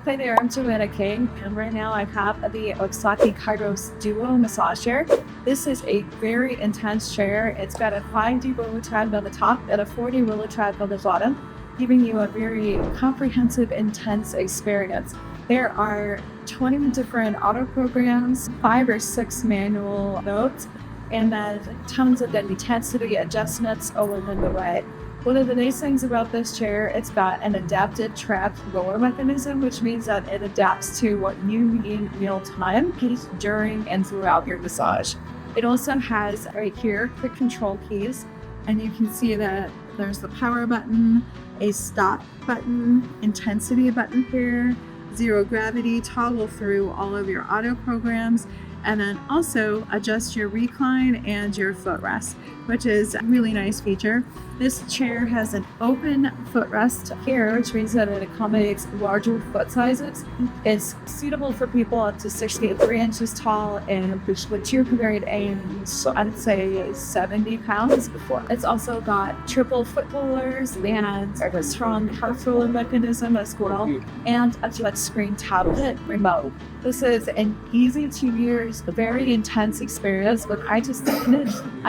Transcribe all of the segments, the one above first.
Hi there, I'm Joanna King, and right now I have the Osaki Kairos Duo massage chair. This is a very intense chair. It's got a 5D roller tab on the top and a 40 roller tab on the bottom, giving you a very comprehensive, intense experience. There are 20 different auto programs, 5 or 6 manual notes, and then tons of intensity adjustments along the way. One of the nice things about this chair, it's got an adapted trap roller mechanism, which means that it adapts to what you need real time during and throughout your massage. It also has right here quick control keys, and you can see that there's the power button, a stop button, intensity button here, zero gravity, toggle through all of your auto programs, and then also adjust your recline and your footrest, which is a really nice feature. This chair has an open footrest here, which means that it accommodates larger foot sizes. It's suitable for people up to 63 inches tall and which you're carried I'd say 70 pounds before. It's also got triple foot rollers and a strong cuff roller mechanism as well, and a touchscreen tablet remote. This is an easy to use, very intense experience, but I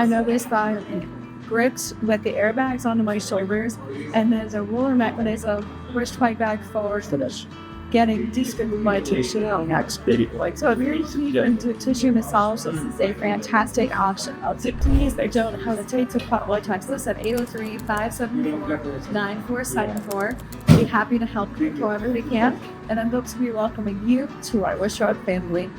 noticed that grips with the airbags onto my shoulders, and there's a roller mechanism pushed my back forward for this, getting deep into my tissue next. So if you're into tissue massage, this is a fantastic option. Please don't hesitate to text us at 803-574-9474. We'll be happy to help you however we can, and I'm going to be welcoming you to our Wish Rock family.